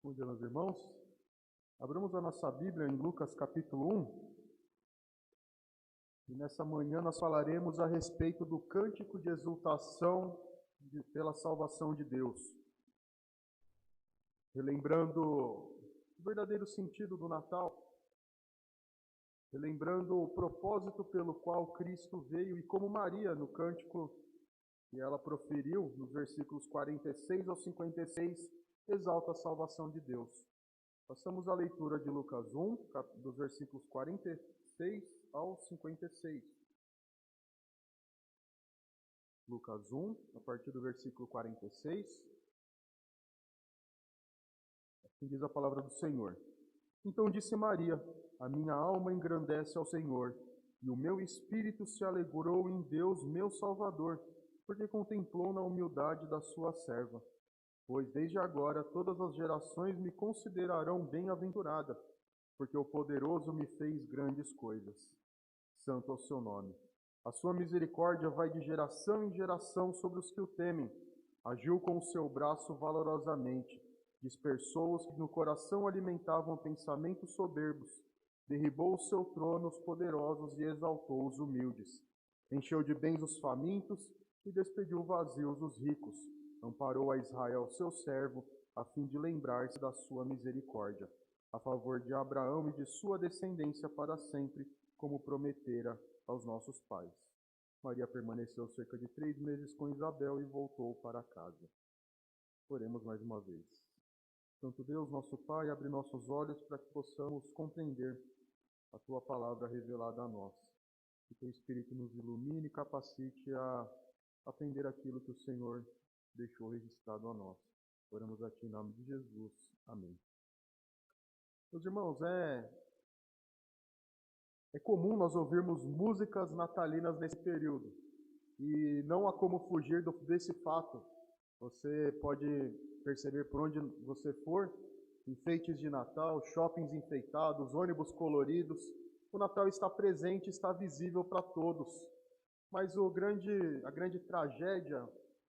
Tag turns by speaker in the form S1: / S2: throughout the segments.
S1: Bom dia, meus irmãos. Abramos a nossa Bíblia em Lucas capítulo 1. E nessa manhã nós falaremos a respeito do cântico de exultação pela salvação de Deus. Relembrando o verdadeiro sentido do Natal. Relembrando o propósito pelo qual Cristo veio e como Maria, no cântico que ela proferiu, nos versículos 46 ao 56, exalta a salvação de Deus. Passamos a leitura de Lucas 1, dos versículos 46 ao 56. Lucas 1, a partir do versículo 46. Assim diz a palavra do Senhor. Então disse Maria: a minha alma engrandece ao Senhor, e o meu espírito se alegrou em Deus, meu Salvador, porque contemplou na humildade da sua serva. Pois desde agora todas as gerações me considerarão bem-aventurada, porque o poderoso me fez grandes coisas. Santo é o seu nome. A sua misericórdia vai de geração em geração sobre os que o temem. Agiu com o seu braço valorosamente. Dispersou os que no coração alimentavam pensamentos soberbos. Derribou o seu trono os poderosos e exaltou os humildes. Encheu de bens os famintos e despediu vazios os ricos. Amparou a Israel, seu servo, a fim de lembrar-se da sua misericórdia, a favor de Abraão e de sua descendência para sempre, como prometera aos nossos pais. Maria permaneceu cerca de 3 meses com Isabel e voltou para casa. Oremos mais uma vez. Santo Deus, nosso Pai, abre nossos olhos para que possamos compreender a Tua palavra revelada a nós. Que Teu Espírito nos ilumine e capacite a aprender aquilo que o Senhor deixou registrado a nós. Oramos a Ti em nome de Jesus. Amém. Meus irmãos, é comum nós ouvirmos músicas natalinas nesse período. E não há como fugir desse fato. Você pode perceber por onde você for, enfeites de Natal, shoppings enfeitados, ônibus coloridos. O Natal está presente, está visível para todos. Mas a grande tragédia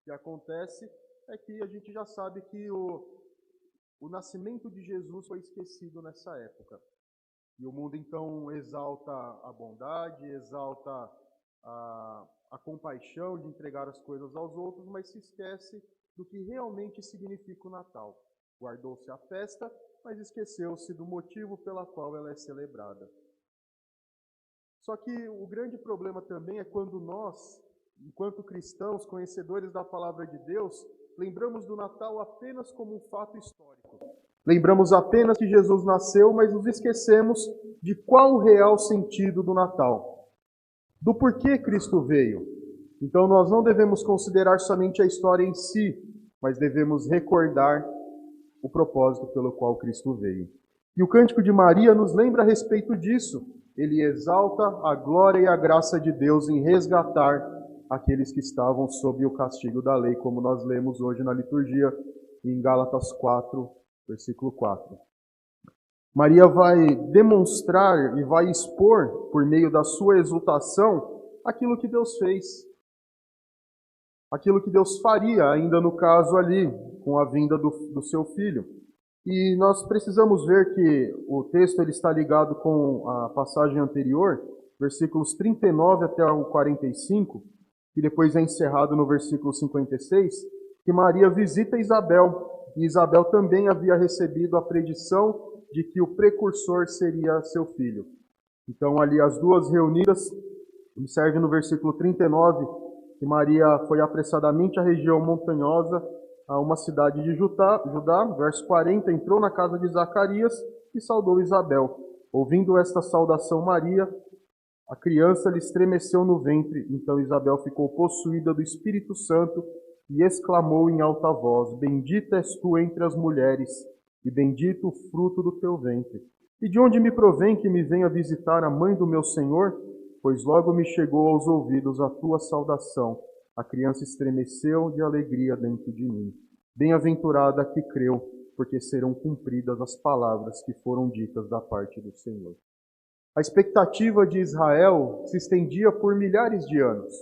S1: que acontece é que a gente já sabe que o nascimento de Jesus foi esquecido nessa época. E o mundo então exalta a bondade, exalta a compaixão de entregar as coisas aos outros, mas se esquece do que realmente significa o Natal. Guardou-se a festa, mas esqueceu-se do motivo pela qual ela é celebrada. Só que o grande problema também é quando nós, enquanto cristãos, conhecedores da palavra de Deus, lembramos do Natal apenas como um fato histórico. Lembramos apenas que Jesus nasceu, mas nos esquecemos de qual o real sentido do Natal. Do porquê Cristo veio. Então nós não devemos considerar somente a história em si, mas devemos recordar o propósito pelo qual Cristo veio. E o Cântico de Maria nos lembra a respeito disso. Ele exalta a glória e a graça de Deus em resgatar aqueles que estavam sob o castigo da lei, como nós lemos hoje na liturgia, em Gálatas 4, versículo 4. Maria vai demonstrar e vai expor, por meio da sua exultação, aquilo que Deus fez. Aquilo que Deus faria, ainda no caso ali, com a vinda do seu filho. E nós precisamos ver que o texto ele está ligado com a passagem anterior, versículos 39 até o 45, que depois é encerrado no versículo 56, que Maria visita Isabel, e Isabel também havia recebido a predição de que o precursor seria seu filho. Então ali as duas reunidas, observe no versículo 39, que Maria foi apressadamente à região montanhosa, a uma cidade de Judá, verso 40, entrou na casa de Zacarias e saudou Isabel. Ouvindo esta saudação Maria, a criança lhe estremeceu no ventre, então Isabel ficou possuída do Espírito Santo e exclamou em alta voz: Bendita és tu entre as mulheres, e bendito o fruto do teu ventre. E de onde me provém que me venha visitar a mãe do meu Senhor? Pois logo me chegou aos ouvidos a tua saudação. A criança estremeceu de alegria dentro de mim. Bem-aventurada a que creu, porque serão cumpridas as palavras que foram ditas da parte do Senhor. A expectativa de Israel se estendia por milhares de anos.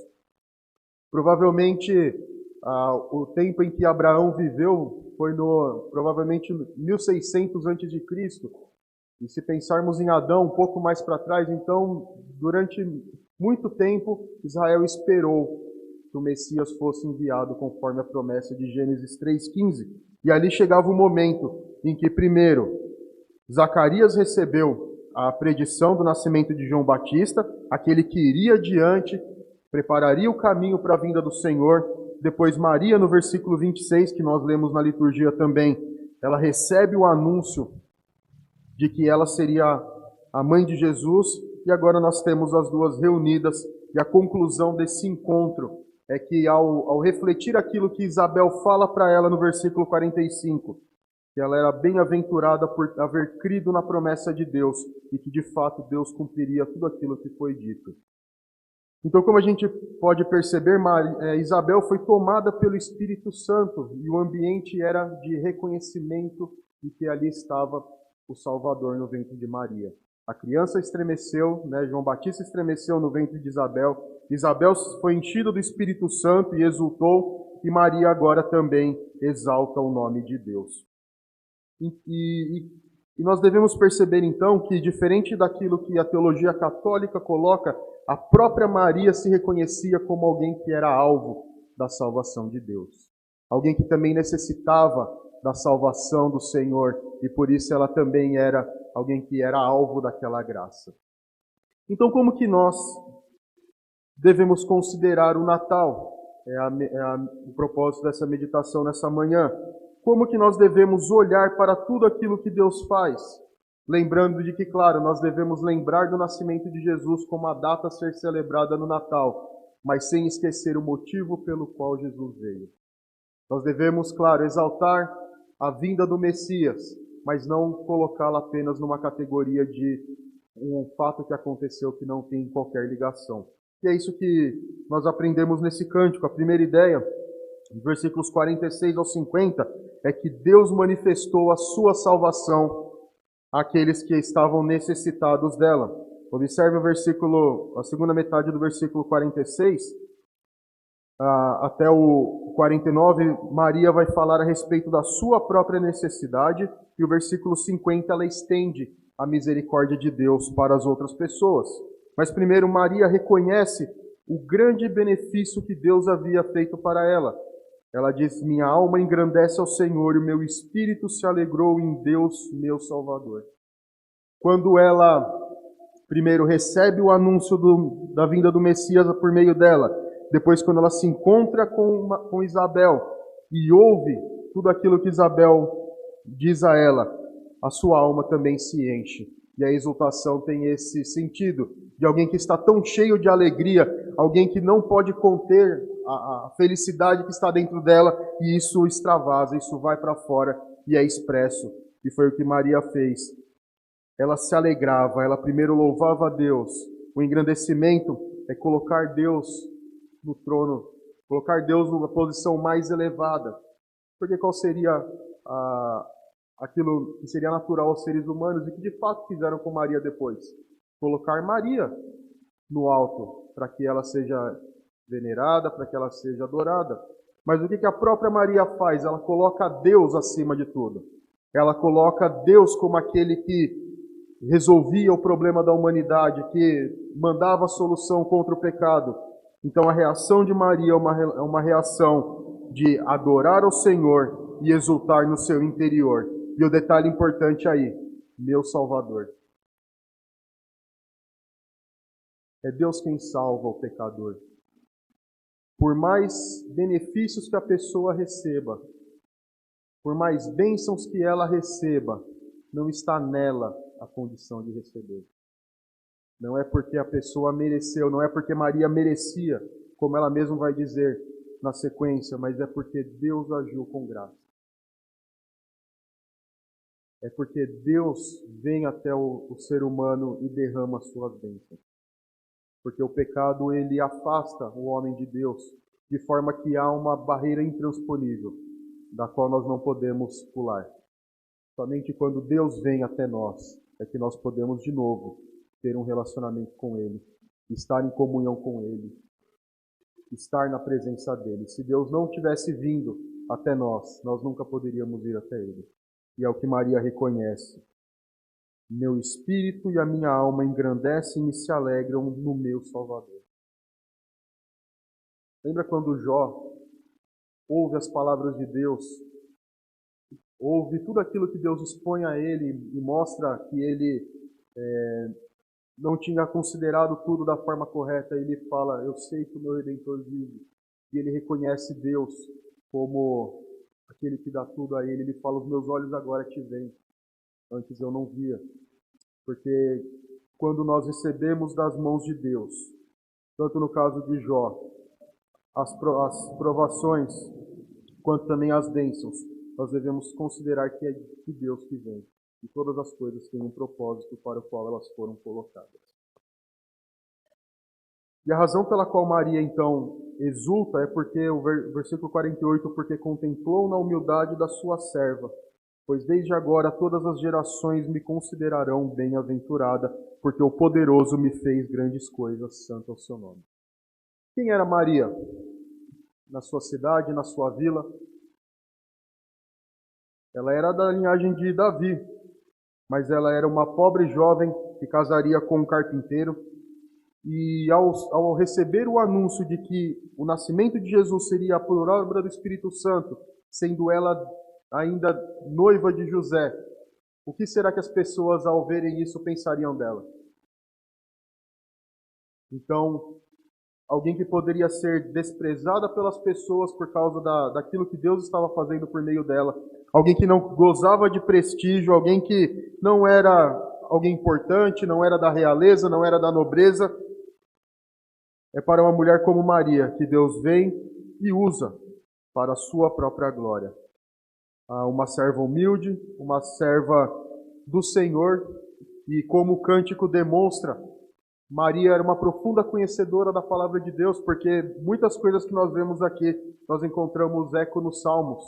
S1: Provavelmente o tempo em que Abraão viveu foi provavelmente 1600 antes de Cristo. E se pensarmos em Adão um pouco mais para trás, então, durante muito tempo, Israel esperou que o Messias fosse enviado conforme a promessa de Gênesis 3,15. E ali chegava o momento em que, primeiro, Zacarias recebeu a predição do nascimento de João Batista, aquele que iria adiante, prepararia o caminho para a vinda do Senhor. Depois Maria, no versículo 26, que nós lemos na liturgia também, ela recebe o anúncio de que ela seria a mãe de Jesus, e agora nós temos as duas reunidas, e a conclusão desse encontro é que ao refletir aquilo que Isabel fala para ela no versículo 45, que ela era bem-aventurada por haver crido na promessa de Deus, e que de fato Deus cumpriria tudo aquilo que foi dito. Então, como a gente pode perceber, Isabel foi tomada pelo Espírito Santo, e o ambiente era de reconhecimento de que ali estava o Salvador no ventre de Maria. A criança estremeceu, João Batista estremeceu no ventre de Isabel. Isabel foi enchida do Espírito Santo e exultou, e Maria agora também exalta o nome de Deus. E nós devemos perceber então que, diferente daquilo que a teologia católica coloca, a própria Maria se reconhecia como alguém que era alvo da salvação de Deus. Alguém que também necessitava da salvação do Senhor, e por isso ela também era alguém que era alvo daquela graça. Então, como que nós devemos considerar o Natal? O propósito dessa meditação nessa manhã. Como que nós devemos olhar para tudo aquilo que Deus faz? Lembrando de que, claro, nós devemos lembrar do nascimento de Jesus como a data a ser celebrada no Natal, mas sem esquecer o motivo pelo qual Jesus veio. Nós devemos, claro, exaltar a vinda do Messias, mas não colocá-la apenas numa categoria de um fato que aconteceu que não tem qualquer ligação. E é isso que nós aprendemos nesse cântico. A primeira ideia, versículos 46 ao 50, é que Deus manifestou a sua salvação àqueles que estavam necessitados dela. Observe a segunda metade do versículo 46, até o 49, Maria vai falar a respeito da sua própria necessidade, e o versículo 50 ela estende a misericórdia de Deus para as outras pessoas. Mas primeiro Maria reconhece o grande benefício que Deus havia feito para ela. Ela diz: minha alma engrandece ao Senhor e o meu espírito se alegrou em Deus, meu Salvador. Quando ela primeiro recebe o anúncio da vinda do Messias por meio dela, depois quando ela se encontra com Isabel e ouve tudo aquilo que Isabel diz a ela, a sua alma também se enche. E a exultação tem esse sentido de alguém que está tão cheio de alegria, alguém que não pode conter a felicidade que está dentro dela, e isso extravasa, isso vai para fora e é expresso. E foi o que Maria fez. Ela se alegrava, ela primeiro louvava a Deus. O engrandecimento é colocar Deus no trono, colocar Deus numa posição mais elevada. Porque qual seria aquilo que seria natural aos seres humanos e que de fato fizeram com Maria depois? Colocar Maria no alto, para que ela seja venerada, para que ela seja adorada. Mas o que a própria Maria faz? Ela coloca Deus acima de tudo. Ela coloca Deus como aquele que resolvia o problema da humanidade, que mandava a solução contra o pecado. Então a reação de Maria é uma reação de adorar ao Senhor e exultar no seu interior. E o detalhe importante aí, meu Salvador. É Deus quem salva o pecador. Por mais benefícios que a pessoa receba, por mais bênçãos que ela receba, não está nela a condição de receber. Não é porque a pessoa mereceu, não é porque Maria merecia, como ela mesma vai dizer na sequência, mas é porque Deus agiu com graça. É porque Deus vem até o ser humano e derrama as suas bênçãos. Porque o pecado, ele afasta o homem de Deus, de forma que há uma barreira intransponível, da qual nós não podemos pular. Somente quando Deus vem até nós, é que nós podemos de novo ter um relacionamento com Ele, estar em comunhão com Ele. estar na presença dele. Se Deus não tivesse vindo até nós, nós nunca poderíamos ir até ele. E é o que Maria reconhece. Meu espírito e a minha alma engrandecem e se alegram no meu Salvador. Lembra quando Jó ouve as palavras de Deus, ouve tudo aquilo que Deus expõe a ele e mostra que ele não tinha considerado tudo da forma correta. Ele fala, eu sei que o meu Redentor vive. E ele reconhece Deus como aquele que dá tudo a ele. Ele fala, os meus olhos agora te veem. Antes eu não via. Porque quando nós recebemos das mãos de Deus, tanto no caso de Jó, as provações, quanto também as bênçãos, nós devemos considerar que é de Deus que vem. E todas as coisas têm um propósito para o qual elas foram colocadas. E a razão pela qual Maria, então, exulta é porque, o versículo 48, porque contemplou na humildade da sua serva, pois desde agora todas as gerações me considerarão bem-aventurada, porque o poderoso me fez grandes coisas, santo é o seu nome. Quem era Maria? Na sua cidade, na sua vila? Ela era da linhagem de Davi, mas ela era uma pobre jovem que casaria com um carpinteiro. E ao receber o anúncio de que o nascimento de Jesus seria por obra do Espírito Santo, sendo ela ainda noiva de José, o que será que as pessoas, ao verem isso, pensariam dela? Então, alguém que poderia ser desprezada pelas pessoas por causa daquilo que Deus estava fazendo por meio dela, alguém que não gozava de prestígio, alguém que não era alguém importante, não era da realeza, não era da nobreza, é para uma mulher como Maria que Deus vem e usa para a sua própria glória. Uma serva humilde, uma serva do Senhor, e como o cântico demonstra, Maria era uma profunda conhecedora da palavra de Deus, porque muitas coisas que nós vemos aqui, nós encontramos eco nos Salmos.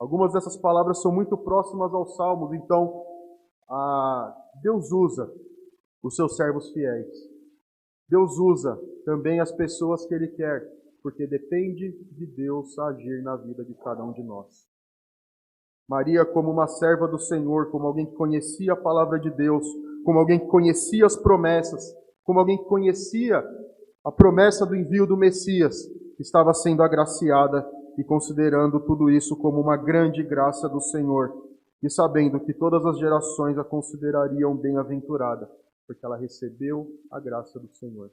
S1: Algumas dessas palavras são muito próximas aos Salmos, então Deus usa os seus servos fiéis. Deus usa também as pessoas que Ele quer, porque depende de Deus agir na vida de cada um de nós. Maria, como uma serva do Senhor, como alguém que conhecia a palavra de Deus, como alguém que conhecia as promessas, como alguém que conhecia a promessa do envio do Messias, estava sendo agraciada e considerando tudo isso como uma grande graça do Senhor, e sabendo que todas as gerações a considerariam bem-aventurada, porque ela recebeu a graça do Senhor.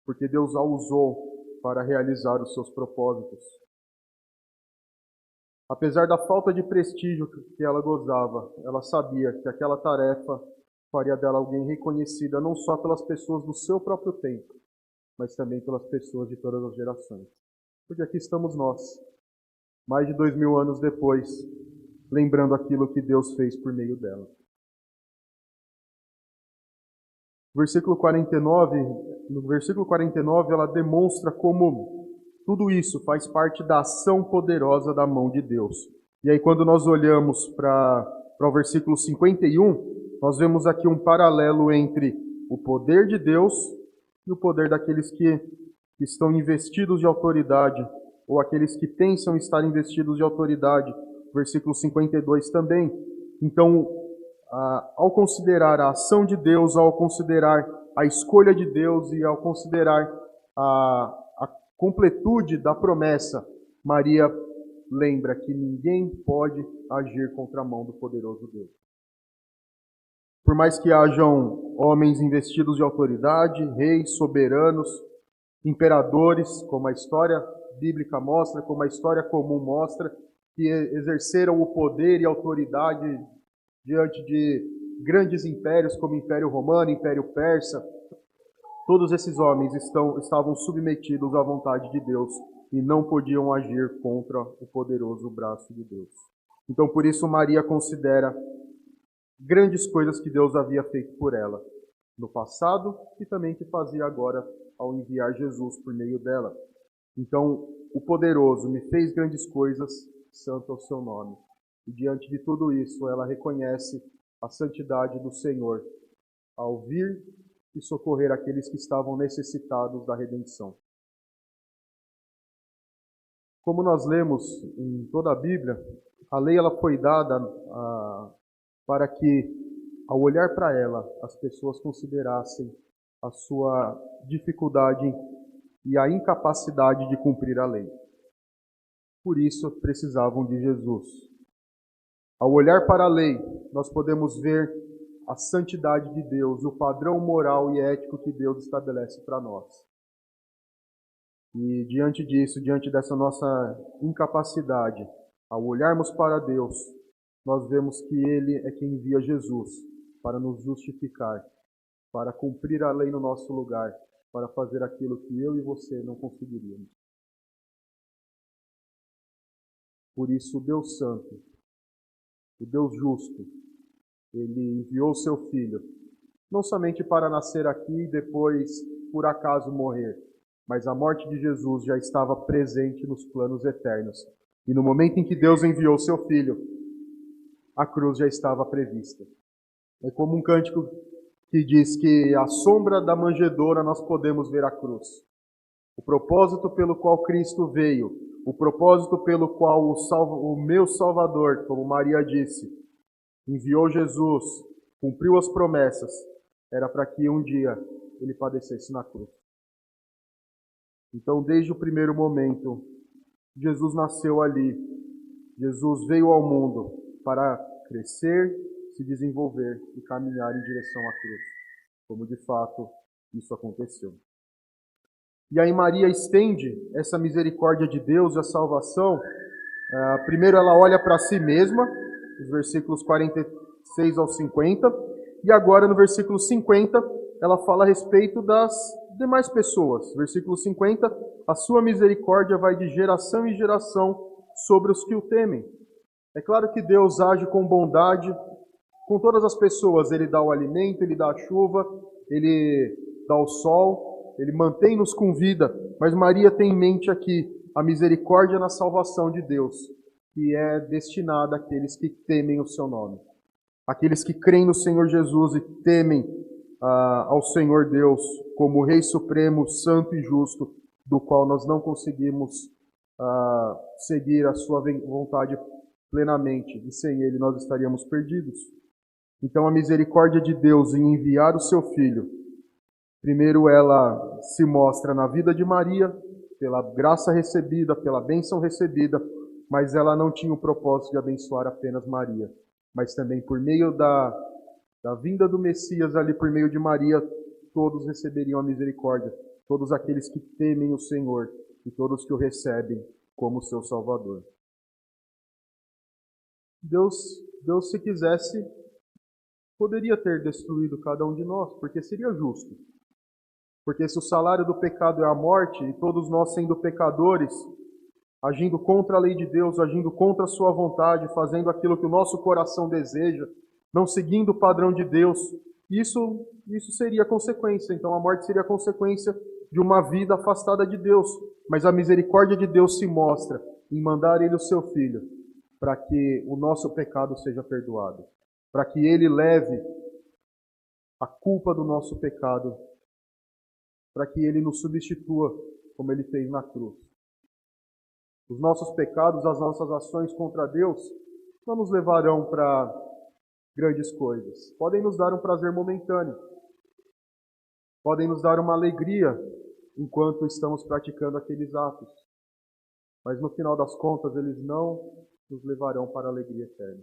S1: Porque Deus a usou para realizar os seus propósitos. Apesar da falta de prestígio que ela gozava, ela sabia que aquela tarefa faria dela alguém reconhecida não só pelas pessoas do seu próprio tempo, mas também pelas pessoas de todas as gerações. Porque aqui estamos nós, mais de 2000 anos depois, lembrando aquilo que Deus fez por meio dela. No versículo 49, ela demonstra como tudo isso faz parte da ação poderosa da mão de Deus. E aí, quando nós olhamos para o versículo 51, nós vemos aqui um paralelo entre o poder de Deus e o poder daqueles que estão investidos de autoridade, ou aqueles que pensam estar investidos de autoridade. Versículo 52 também. Então, ao considerar a ação de Deus, ao considerar a escolha de Deus e ao considerar a completude da promessa, Maria lembra que ninguém pode agir contra a mão do poderoso Deus. Por mais que hajam homens investidos de autoridade, reis, soberanos, imperadores, como a história bíblica mostra, como a história comum mostra, que exerceram o poder e a autoridade diante de grandes impérios como o Império Romano, Império Persa, todos esses homens estavam submetidos à vontade de Deus e não podiam agir contra o poderoso braço de Deus. Então, por isso, Maria considera grandes coisas que Deus havia feito por ela no passado e também que fazia agora ao enviar Jesus por meio dela. Então, o poderoso me fez grandes coisas, santo é o seu nome. E diante de tudo isso, ela reconhece a santidade do Senhor ao vir e socorrer aqueles que estavam necessitados da redenção. Como nós lemos em toda a Bíblia, a lei ela foi dada para que, ao olhar para ela, as pessoas considerassem a sua dificuldade e a incapacidade de cumprir a lei. Por isso, precisavam de Jesus. Ao olhar para a lei, nós podemos ver a santidade de Deus, o padrão moral e ético que Deus estabelece para nós. E diante disso, diante dessa nossa incapacidade, ao olharmos para Deus, nós vemos que Ele é quem envia Jesus para nos justificar, para cumprir a lei no nosso lugar, para fazer aquilo que eu e você não conseguiríamos. Por isso, o Deus Santo, o Deus Justo, Ele enviou seu Filho, não somente para nascer aqui e depois, por acaso, morrer, mas a morte de Jesus já estava presente nos planos eternos. E no momento em que Deus enviou seu Filho, a cruz já estava prevista. É como um cântico que diz que à sombra da manjedoura nós podemos ver a cruz. O propósito pelo qual Cristo veio, o propósito pelo qual o meu Salvador, como Maria disse, enviou Jesus, cumpriu as promessas, era para que um dia ele padecesse na cruz. Então, desde o primeiro momento, Jesus nasceu ali. Jesus veio ao mundo para crescer, se desenvolver e caminhar em direção à cruz, como de fato isso aconteceu. E aí Maria estende essa misericórdia de Deus, a salvação. Primeiro ela olha para si mesma, os versículos 46 ao 50, e agora no versículo 50 ela fala a respeito das demais pessoas. Versículo 50, a sua misericórdia vai de geração em geração sobre os que o temem. É claro que Deus age com bondade com todas as pessoas. Ele dá o alimento, Ele dá a chuva, Ele dá o sol, Ele mantém-nos com vida. Mas Maria tem em mente aqui a misericórdia na salvação de Deus, que é destinada àqueles que temem o seu nome. Aqueles que creem no Senhor Jesus e temem ao Senhor Deus como Rei Supremo, Santo e Justo, do qual nós não conseguimos seguir a sua vontade plenamente, e sem Ele nós estaríamos perdidos. Então a misericórdia de Deus em enviar o seu Filho, primeiro ela se mostra na vida de Maria, pela graça recebida, pela bênção recebida, mas ela não tinha o propósito de abençoar apenas Maria, mas também por meio da vinda do Messias ali, por meio de Maria, todos receberiam a misericórdia, todos aqueles que temem o Senhor e todos que o recebem como seu Salvador. Deus, se quisesse, poderia ter destruído cada um de nós, porque seria justo. Porque se o salário do pecado é a morte, e todos nós sendo pecadores, agindo contra a lei de Deus, agindo contra a sua vontade, fazendo aquilo que o nosso coração deseja, não seguindo o padrão de Deus, isso seria consequência. Então a morte seria consequência de uma vida afastada de Deus. Mas a misericórdia de Deus se mostra em mandar Ele o seu Filho, para que o nosso pecado seja perdoado, para que Ele leve a culpa do nosso pecado, para que Ele nos substitua, como Ele fez na cruz. Os nossos pecados, as nossas ações contra Deus, não nos levarão para grandes coisas. Podem nos dar um prazer momentâneo. Podem nos dar uma alegria enquanto estamos praticando aqueles atos. Mas no final das contas, eles não nos levarão para a alegria eterna.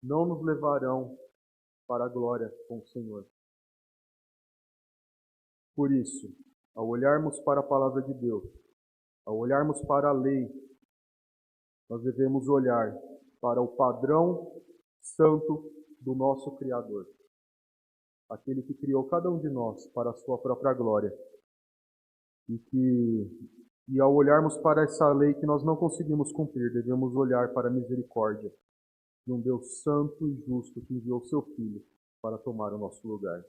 S1: Não nos levarão para a glória com o Senhor. Por isso, ao olharmos para a palavra de Deus, ao olharmos para a lei, nós devemos olhar para o padrão santo do nosso Criador, aquele que criou cada um de nós para a sua própria glória. E ao olharmos para essa lei que nós não conseguimos cumprir, devemos olhar para a misericórdia de um Deus santo e justo que enviou seu Filho para tomar o nosso lugar.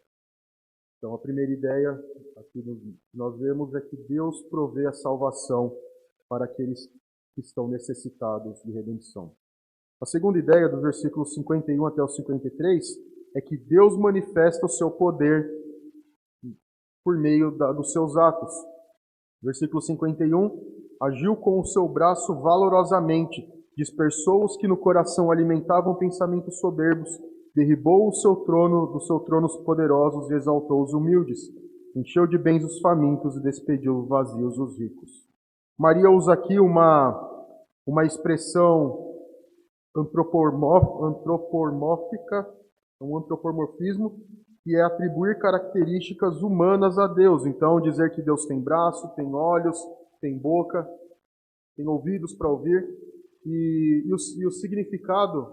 S1: Então a primeira ideia aqui nós vemos é que Deus provê a salvação para aqueles que estão necessitados de redenção. A segunda ideia, dos versículos 51 até o 53, é que Deus manifesta o seu poder por meio dos seus atos. Versículo 51. Agiu com o seu braço valorosamente, dispersou os que no coração alimentavam pensamentos soberbos, derribou o seu trono dos seus tronos poderosos e exaltou os humildes, encheu de bens os famintos e despediu vazios os ricos. Maria usa aqui uma expressão antropomórfica, um antropomorfismo, que é atribuir características humanas a Deus. Então, dizer que Deus tem braço, tem olhos, tem boca, tem ouvidos para ouvir. E o significado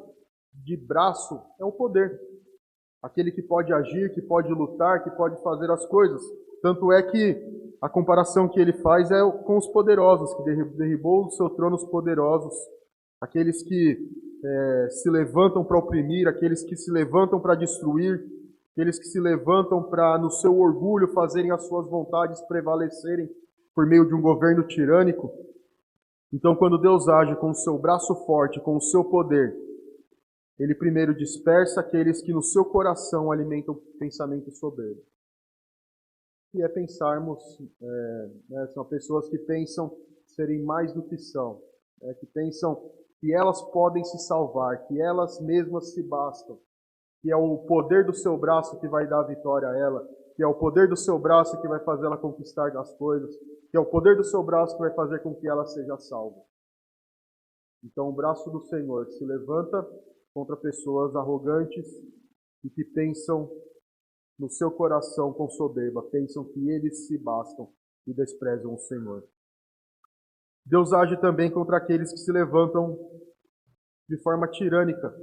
S1: de braço é o poder. Aquele que pode agir, que pode lutar, que pode fazer as coisas. Tanto é que a comparação que ele faz é com os poderosos, que derribou os seus tronos poderosos. Aqueles que se levantam para oprimir, aqueles que se levantam para destruir, aqueles que se levantam para, no seu orgulho, fazerem as suas vontades prevalecerem por meio de um governo tirânico. Então, quando Deus age com o seu braço forte, com o seu poder, Ele primeiro dispersa aqueles que no seu coração alimentam pensamentos soberbos. E é pensarmos, são pessoas que pensam serem mais do que são, que pensam que elas podem se salvar, que elas mesmas se bastam, que é o poder do seu braço que vai dar a vitória a ela, que é o poder do seu braço que vai fazer ela conquistar as coisas, que é o poder do seu braço que vai fazer com que ela seja salva. Então o braço do Senhor se levanta contra pessoas arrogantes e que pensam no seu coração com soberba, pensam que eles se bastam e desprezam o Senhor. Deus age também contra aqueles que se levantam de forma tirânica,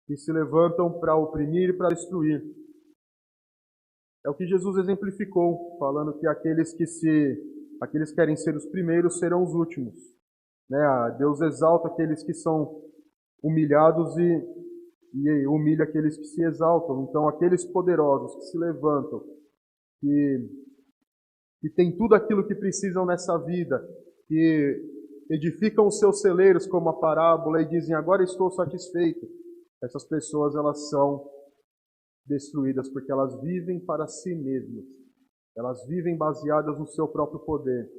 S1: que se levantam para oprimir e para destruir. É o que Jesus exemplificou, falando que aqueles que querem ser os primeiros serão os últimos. Deus exalta aqueles que são humilhados e humilha aqueles que se exaltam. Então, aqueles poderosos que se levantam, que têm tudo aquilo que precisam nessa vida, que edificam os seus celeiros, como a parábola, e dizem, agora estou satisfeito. Essas pessoas, elas são destruídas porque elas vivem para si mesmas. Elas vivem baseadas no seu próprio poder.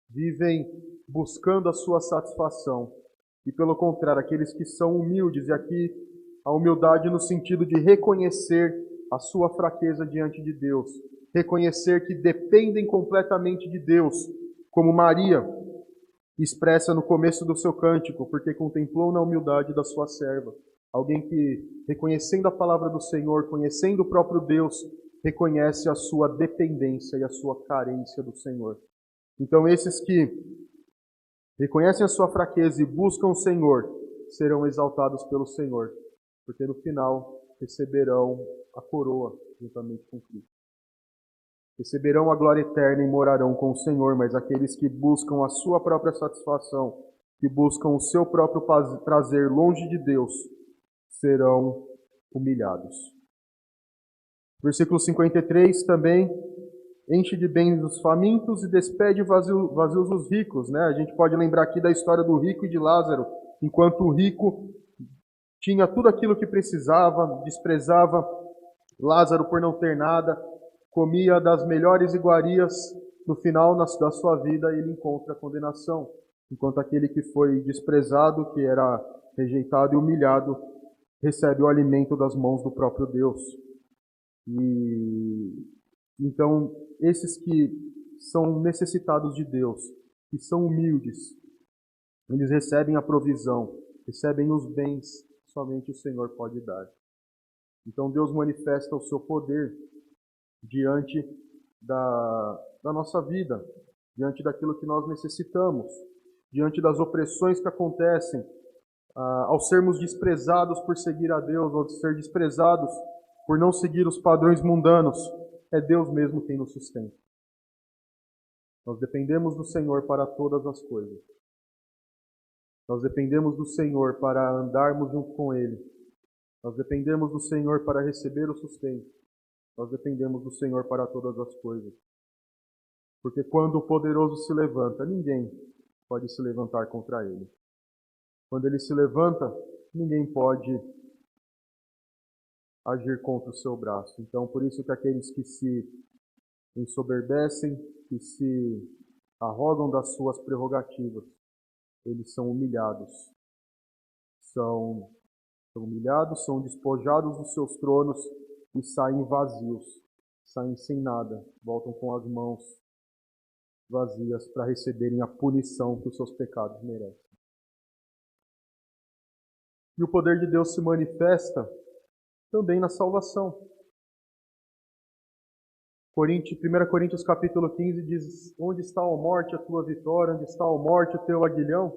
S1: Vivem buscando a sua satisfação. E pelo contrário, aqueles que são humildes, e aqui a humildade no sentido de reconhecer a sua fraqueza diante de Deus. Reconhecer que dependem completamente de Deus, como Maria expressa no começo do seu cântico, porque contemplou na humildade da sua serva. Alguém que, reconhecendo a palavra do Senhor, conhecendo o próprio Deus, reconhece a sua dependência e a sua carência do Senhor. Então, esses que reconhecem a sua fraqueza e buscam o Senhor, serão exaltados pelo Senhor, porque no final receberão a coroa juntamente com Cristo. Receberão a glória eterna e morarão com o Senhor, mas aqueles que buscam a sua própria satisfação, que buscam o seu próprio prazer longe de Deus, serão humilhados. Versículo 53 também, enche de bens os famintos e despede vazios os ricos. A gente pode lembrar aqui da história do rico e de Lázaro, enquanto o rico tinha tudo aquilo que precisava, desprezava Lázaro por não ter nada, comia das melhores iguarias, no final da sua vida ele encontra a condenação, enquanto aquele que foi desprezado, que era rejeitado e humilhado, recebe o alimento das mãos do próprio Deus. E então, esses que são necessitados de Deus, que são humildes, eles recebem a provisão, recebem os bens que somente o Senhor pode dar. Então, Deus manifesta o seu poder diante da nossa vida, diante daquilo que nós necessitamos, diante das opressões que acontecem, ao sermos desprezados por seguir a Deus, ou ser desprezados por não seguir os padrões mundanos, é Deus mesmo quem nos sustenta. Nós dependemos do Senhor para todas as coisas. Nós dependemos do Senhor para andarmos junto com Ele. Nós dependemos do Senhor para receber o sustento. Nós dependemos do Senhor para todas as coisas. Porque quando o poderoso se levanta, ninguém pode se levantar contra ele. Quando ele se levanta, ninguém pode agir contra o seu braço. Então, por isso que aqueles que se ensoberbecem, que se arrogam das suas prerrogativas, eles são humilhados. São humilhados, são despojados dos seus tronos e saem vazios, saem sem nada, voltam com as mãos vazias para receberem a punição que os seus pecados merecem. E o poder de Deus se manifesta também na salvação. 1 Coríntios capítulo 15 diz: onde está, ó morte, a tua vitória? Onde está, ó morte, o teu aguilhão?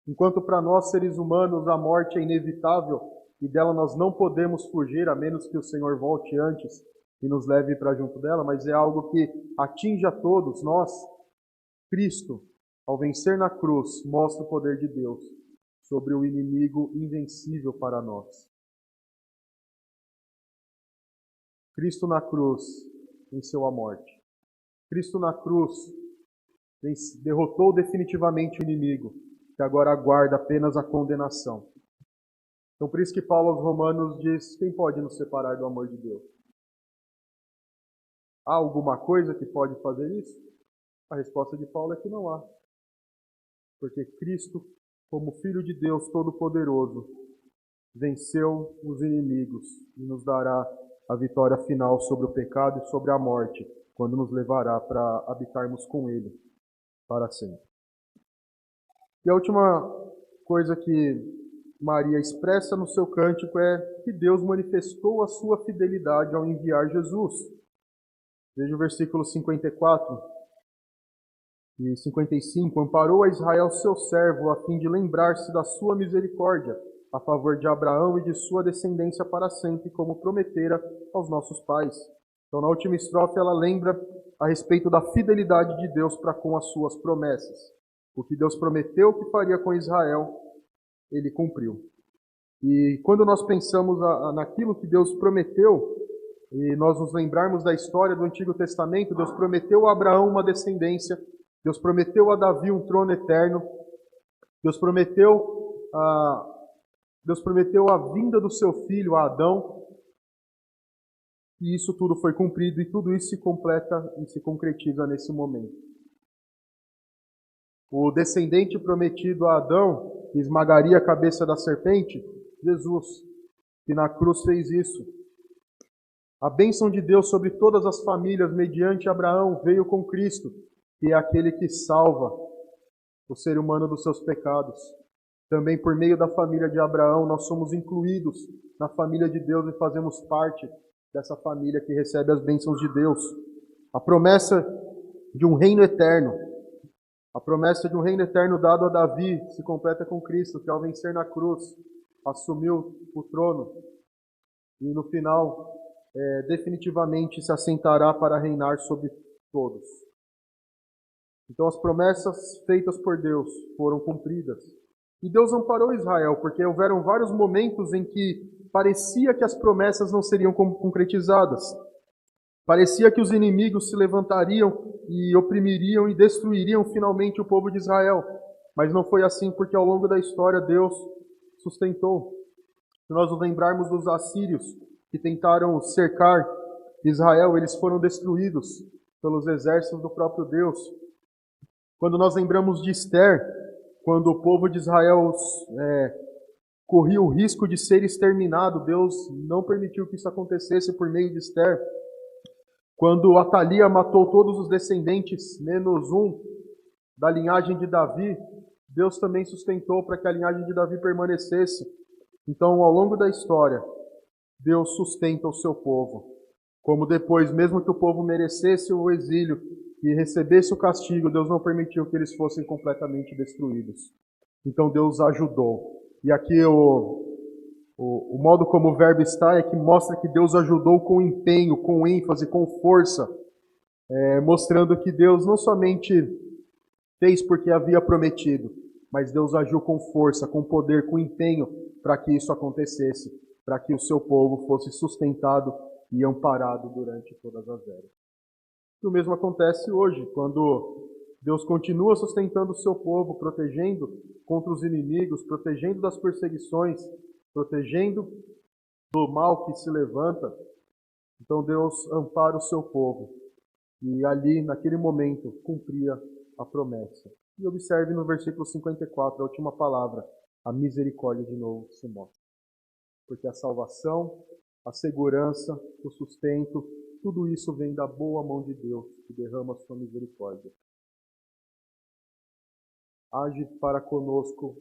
S1: Enquanto para nós, seres humanos, a morte é inevitável e dela nós não podemos fugir, a menos que o Senhor volte antes e nos leve para junto dela, mas é algo que atinge a todos nós. Cristo, ao vencer na cruz, mostra o poder de Deus sobre o inimigo invencível para nós. Cristo na cruz venceu a morte. Cristo na cruz derrotou definitivamente o inimigo, que agora aguarda apenas a condenação. Então, por isso que Paulo aos Romanos diz: quem pode nos separar do amor de Deus? Há alguma coisa que pode fazer isso? A resposta de Paulo é que não há. Porque Cristo, como Filho de Deus Todo-Poderoso, venceu os inimigos e nos dará a vitória final sobre o pecado e sobre a morte, quando nos levará para habitarmos com Ele para sempre. E a última coisa que Maria expressa no seu cântico é que Deus manifestou a sua fidelidade ao enviar Jesus. Veja o versículo 54 e 55. Amparou a Israel seu servo, a fim de lembrar-se da sua misericórdia, a favor de Abraão e de sua descendência para sempre, como prometera aos nossos pais. Então, na última estrofe, ela lembra a respeito da fidelidade de Deus para com as suas promessas. O que Deus prometeu que faria com Israel, Ele cumpriu. E quando nós pensamos naquilo que Deus prometeu, e nós nos lembrarmos da história do Antigo Testamento, Deus prometeu a Abraão uma descendência, Deus prometeu a Davi um trono eterno, Deus prometeu a vinda do seu filho, a Adão, e isso tudo foi cumprido, e tudo isso se completa e se concretiza nesse momento. O descendente prometido a Adão, que esmagaria a cabeça da serpente, Jesus, que na cruz fez isso. A bênção de Deus sobre todas as famílias, mediante Abraão, veio com Cristo, que é aquele que salva o ser humano dos seus pecados. Também por meio da família de Abraão, nós somos incluídos na família de Deus e fazemos parte dessa família que recebe as bênçãos de Deus. A promessa de um reino eterno, dado a Davi, se completa com Cristo, que ao vencer na cruz, assumiu o trono e no final, definitivamente se assentará para reinar sobre todos. Então as promessas feitas por Deus foram cumpridas. E Deus amparou Israel, porque houveram vários momentos em que parecia que as promessas não seriam concretizadas. Parecia que os inimigos se levantariam e oprimiriam e destruiriam finalmente o povo de Israel. Mas não foi assim, porque ao longo da história Deus sustentou. Se nós nos lembrarmos dos assírios que tentaram cercar Israel, eles foram destruídos pelos exércitos do próprio Deus. Quando nós lembramos de Ester, quando o povo de Israel corria o risco de ser exterminado, Deus não permitiu que isso acontecesse por meio de Ester. Quando Atalia matou todos os descendentes, menos um, da linhagem de Davi, Deus também sustentou para que a linhagem de Davi permanecesse. Então, ao longo da história, Deus sustenta o seu povo. Como depois, mesmo que o povo merecesse o exílio e recebesse o castigo, Deus não permitiu que eles fossem completamente destruídos. Então Deus ajudou. E aqui o modo como o verbo está é que mostra que Deus ajudou com empenho, com ênfase, com força, mostrando que Deus não somente fez porque havia prometido, mas Deus agiu com força, com poder, com empenho para que isso acontecesse, para que o seu povo fosse sustentado e amparado durante todas as eras. E o mesmo acontece hoje, quando Deus continua sustentando o seu povo, protegendo contra os inimigos, protegendo das perseguições, protegendo do mal que se levanta. Então Deus ampara o seu povo. E ali, naquele momento, cumpria a promessa. E observe no versículo 54, a última palavra, a misericórdia de novo se mostra. Porque a salvação, a segurança, o sustento, tudo isso vem da boa mão de Deus, que derrama a sua misericórdia. Age para conosco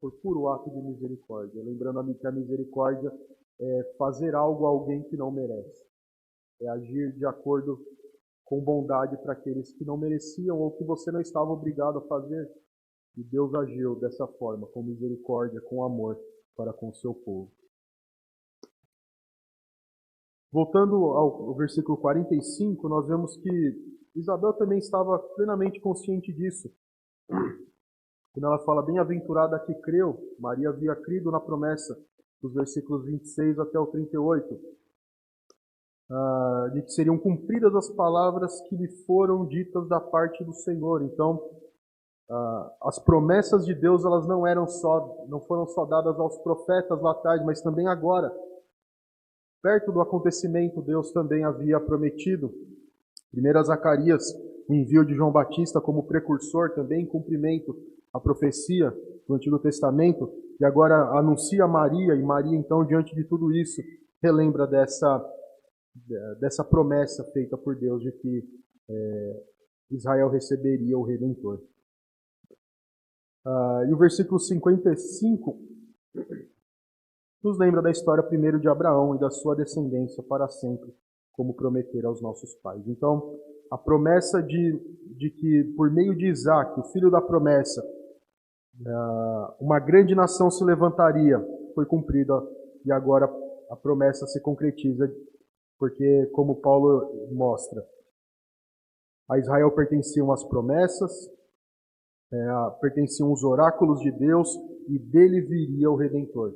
S1: por puro ato de misericórdia. Lembrando que a misericórdia é fazer algo a alguém que não merece. É agir de acordo com bondade para aqueles que não mereciam ou que você não estava obrigado a fazer. E Deus agiu dessa forma, com misericórdia, com amor para com o seu povo. Voltando ao versículo 45, nós vemos que Isabel também estava plenamente consciente disso. Quando ela fala, bem-aventurada que creu, Maria havia crido na promessa, dos versículos 26 até o 38, de que seriam cumpridas as palavras que lhe foram ditas da parte do Senhor. Então, as promessas de Deus, elas não foram só dadas aos profetas lá atrás, mas também agora. Perto do acontecimento, Deus também havia prometido, primeiro a Zacarias, o envio de João Batista como precursor, também em cumprimento à profecia do Antigo Testamento, e agora anuncia a Maria, e Maria então, diante de tudo isso, relembra dessa promessa feita por Deus de que Israel receberia o Redentor. E o versículo 55 nos lembra da história primeiro de Abraão e da sua descendência para sempre, como prometera aos nossos pais. Então, a promessa de que por meio de Isaac, o filho da promessa, uma grande nação se levantaria, foi cumprida e agora a promessa se concretiza, porque, como Paulo mostra, a Israel pertenciam as promessas, pertenciam os oráculos de Deus e dele viria o Redentor.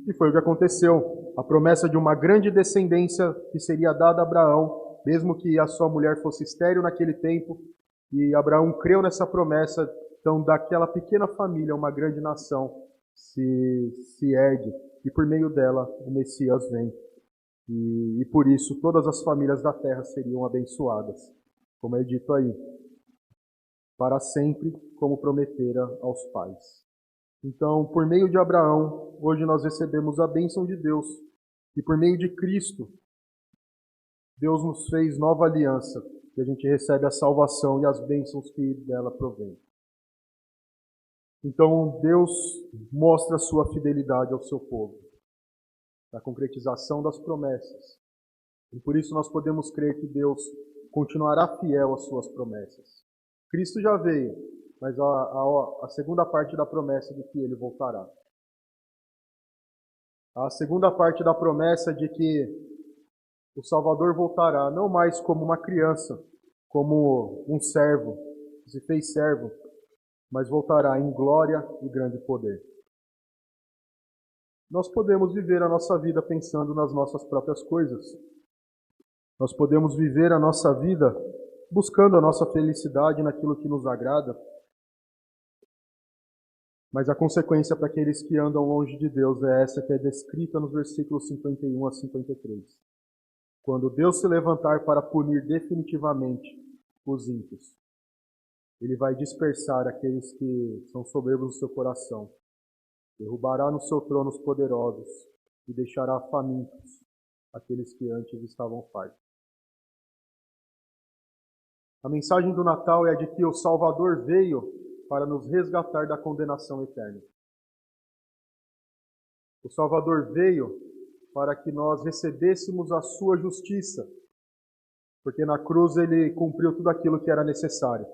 S1: E foi o que aconteceu. A promessa de uma grande descendência que seria dada a Abraão, mesmo que a sua mulher fosse estéril naquele tempo, e Abraão creu nessa promessa, então daquela pequena família uma grande nação se ergue, e por meio dela o Messias vem. E por isso todas as famílias da terra seriam abençoadas, como é dito aí, para sempre, como prometera aos pais. Então, por meio de Abraão, hoje nós recebemos a bênção de Deus. E por meio de Cristo, Deus nos fez nova aliança. E a gente recebe a salvação e as bênçãos que dela provém. Então, Deus mostra a sua fidelidade ao seu povo. Na concretização das promessas. E por isso nós podemos crer que Deus continuará fiel às suas promessas. Cristo já veio, mas a segunda parte da promessa de que ele voltará. A segunda parte da promessa de que o Salvador voltará, não mais como uma criança, como um servo, que se fez servo, mas voltará em glória e grande poder. Nós podemos viver a nossa vida pensando nas nossas próprias coisas. Nós podemos viver a nossa vida buscando a nossa felicidade naquilo que nos agrada. Mas a consequência para aqueles que andam longe de Deus é essa que é descrita nos versículos 51 a 53. Quando Deus se levantar para punir definitivamente os ímpios, Ele vai dispersar aqueles que são soberbos no seu coração, derrubará no seu trono os poderosos e deixará famintos aqueles que antes estavam fartos. A mensagem do Natal é a de que o Salvador veio para nos resgatar da condenação eterna. O Salvador veio para que nós recebêssemos a sua justiça, porque na cruz ele cumpriu tudo aquilo que era necessário.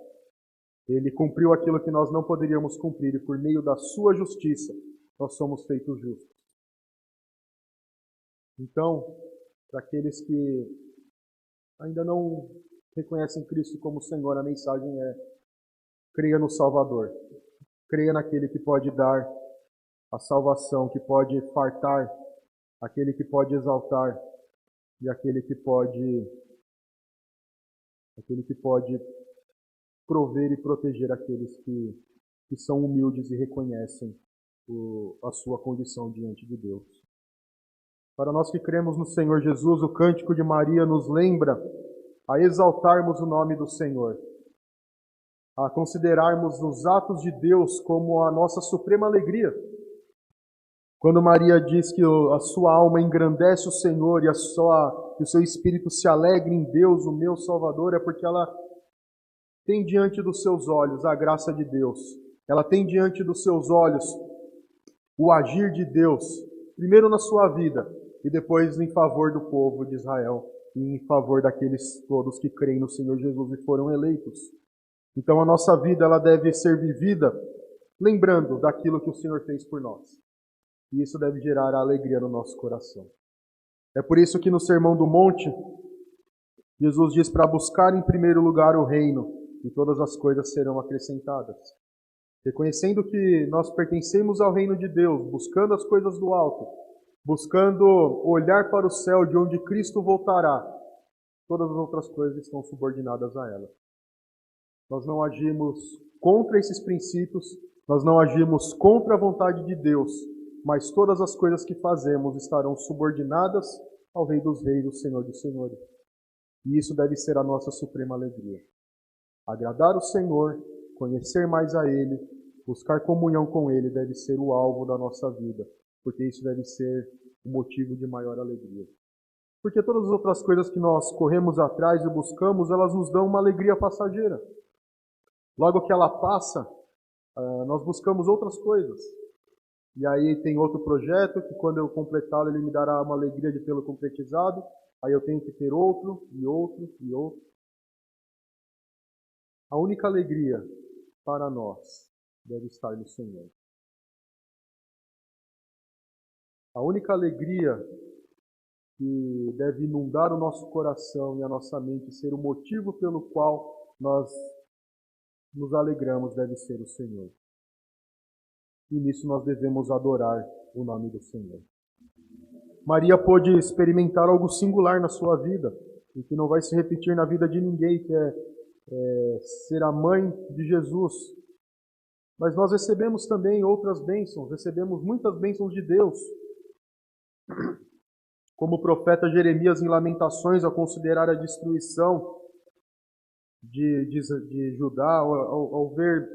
S1: Ele cumpriu aquilo que nós não poderíamos cumprir, e por meio da sua justiça nós somos feitos justos. Então, para aqueles que ainda não reconhecem Cristo como Senhor, a mensagem é: creia no Salvador. Creia naquele que pode dar a salvação, que pode fartar, aquele que pode exaltar e aquele que pode prover e proteger aqueles que são humildes e reconhecem a sua condição diante de Deus. Para nós que cremos no Senhor Jesus, o cântico de Maria nos lembra a exaltarmos o nome do Senhor. a considerarmos os atos de Deus como a nossa suprema alegria. Quando Maria diz que a sua alma engrandece o Senhor e que o seu espírito se alegra em Deus, o meu Salvador, é porque ela tem diante dos seus olhos a graça de Deus. Ela tem diante dos seus olhos o agir de Deus, primeiro na sua vida e depois em favor do povo de Israel e em favor daqueles todos que creem no Senhor Jesus e foram eleitos. Então a nossa vida ela deve ser vivida lembrando daquilo que o Senhor fez por nós. E isso deve gerar a alegria no nosso coração. É por isso que no Sermão do Monte, Jesus diz para buscar em primeiro lugar o reino e todas as coisas serão acrescentadas. Reconhecendo que nós pertencemos ao reino de Deus, buscando as coisas do alto, buscando olhar para o céu de onde Cristo voltará, todas as outras coisas estão subordinadas a ela. Nós não agimos contra esses princípios, nós não agimos contra a vontade de Deus, mas todas as coisas que fazemos estarão subordinadas ao Rei dos Reis, o Senhor dos Senhores. E isso deve ser a nossa suprema alegria. Agradar o Senhor, conhecer mais a Ele, buscar comunhão com Ele deve ser o alvo da nossa vida, porque isso deve ser o motivo de maior alegria. Porque todas as outras coisas que nós corremos atrás e buscamos, elas nos dão uma alegria passageira. Logo que ela passa, nós buscamos outras coisas. E aí tem outro projeto que quando eu completá-lo ele me dará uma alegria de tê-lo concretizado. Aí eu tenho que ter outro, e outro, e outro. A única alegria para nós deve estar no Senhor. A única alegria que deve inundar o nosso coração e a nossa mente, ser o motivo pelo qual nós nos alegramos, deve ser o Senhor. E nisso nós devemos adorar o nome do Senhor. Maria pôde experimentar algo singular na sua vida, e que não vai se repetir na vida de ninguém, que é ser a mãe de Jesus. Mas nós recebemos também outras bênçãos, recebemos muitas bênçãos de Deus. Como o profeta Jeremias em Lamentações, ao considerar a destruição de Judá, ao ver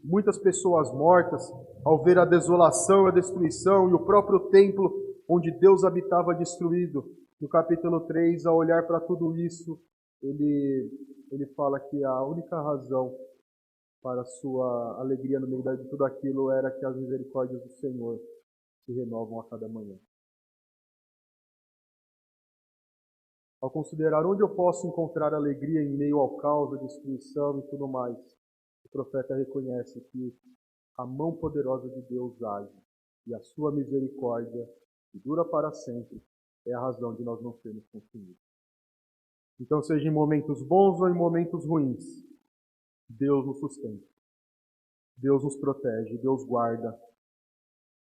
S1: muitas pessoas mortas, ao ver a desolação, a destruição e o próprio templo onde Deus habitava destruído. No capítulo 3, ao olhar para tudo isso, ele fala que a única razão para a sua alegria no meio de tudo aquilo era que as misericórdias do Senhor se renovam a cada manhã. Ao considerar onde eu posso encontrar alegria em meio ao caos, à destruição e tudo mais, o profeta reconhece que a mão poderosa de Deus age e a sua misericórdia, que dura para sempre, é a razão de nós não sermos consumidos. Então, seja em momentos bons ou em momentos ruins, Deus nos sustenta, Deus nos protege, Deus guarda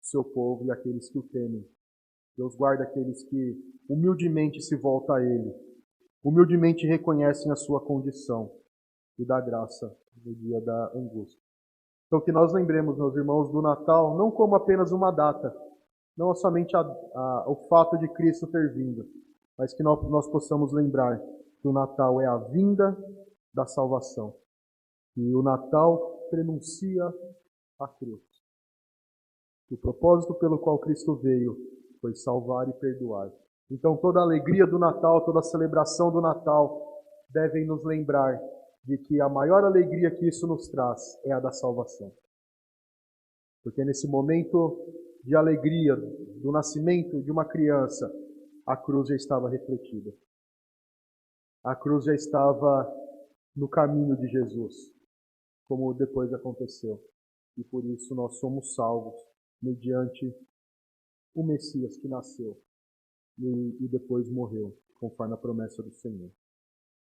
S1: o seu povo e aqueles que o temem. Deus guarda aqueles que humildemente se voltam a Ele, humildemente reconhecem a sua condição e dá graça no dia da angústia. Então que nós lembremos, meus irmãos, do Natal não como apenas uma data, não somente o fato de Cristo ter vindo, mas que nós possamos lembrar que o Natal é a vinda da salvação. E o Natal prenuncia a cruz. O propósito pelo qual Cristo veio foi salvar e perdoar. Então toda a alegria do Natal, toda a celebração do Natal devem nos lembrar de que a maior alegria que isso nos traz é a da salvação. Porque nesse momento de alegria do nascimento de uma criança, a cruz já estava refletida. A cruz já estava no caminho de Jesus, como depois aconteceu. E por isso nós somos salvos mediante o Messias que nasceu e depois morreu, conforme a promessa do Senhor.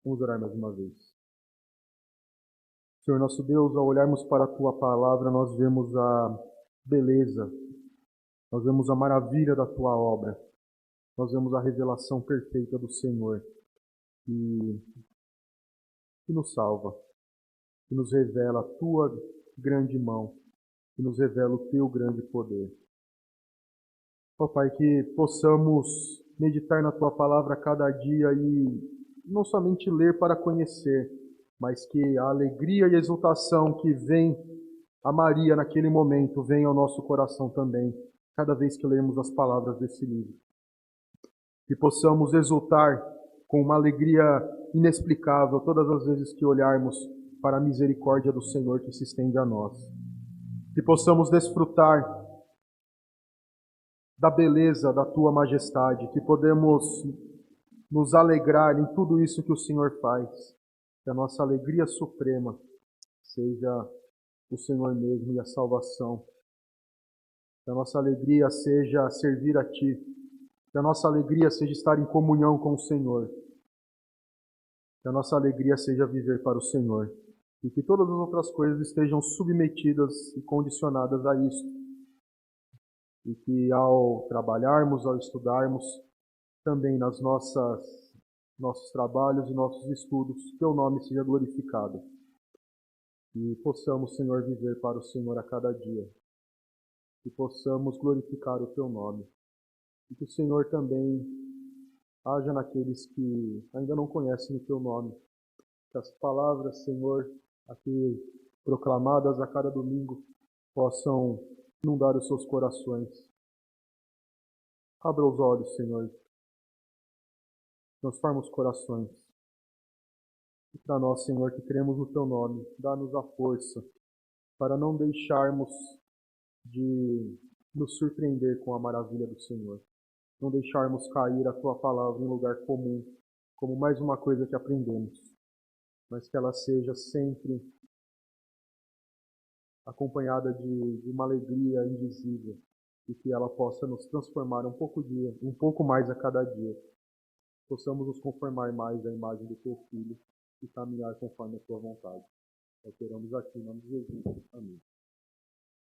S1: Vamos orar mais uma vez. Senhor nosso Deus, ao olharmos para a Tua palavra, nós vemos a beleza, nós vemos a maravilha da Tua obra, nós vemos a revelação perfeita do Senhor, que nos salva, que nos revela a Tua grande mão, que nos revela o Teu grande poder. Ó Pai, que possamos meditar na Tua palavra a cada dia e não somente ler para conhecer, mas que a alegria e a exultação que vem a Maria naquele momento venha ao nosso coração também, cada vez que lermos as palavras desse livro. Que possamos exultar com uma alegria inexplicável todas as vezes que olharmos para a misericórdia do Senhor que se estende a nós. Que possamos desfrutar da beleza da Tua majestade, que podemos nos alegrar em tudo isso que o Senhor faz. Que a nossa alegria suprema seja o Senhor mesmo e a salvação. Que a nossa alegria seja servir a Ti. Que a nossa alegria seja estar em comunhão com o Senhor. Que a nossa alegria seja viver para o Senhor. E que todas as outras coisas estejam submetidas e condicionadas a isto. E que ao trabalharmos, ao estudarmos, também nas nossos trabalhos e nossos estudos, Teu nome seja glorificado. E possamos, Senhor, viver para o Senhor a cada dia. Que possamos glorificar o Teu nome. E que o Senhor também haja naqueles que ainda não conhecem o Teu nome. Que as palavras, Senhor, aqui proclamadas a cada domingo, possam inundar os seus corações. Abra os olhos, Senhor. Transforma os corações. E para nós, Senhor, que cremos no Teu nome, dá-nos a força para não deixarmos de nos surpreender com a maravilha do Senhor. Não deixarmos cair a Tua palavra em lugar comum, como mais uma coisa que aprendemos, mas que ela seja sempre acompanhada de uma alegria indizível e que ela possa nos transformar um pouco mais a cada dia. Possamos nos conformar mais à imagem do Teu Filho e caminhar conforme a Tua vontade. Nós oramos aqui em nome de Jesus. Amém.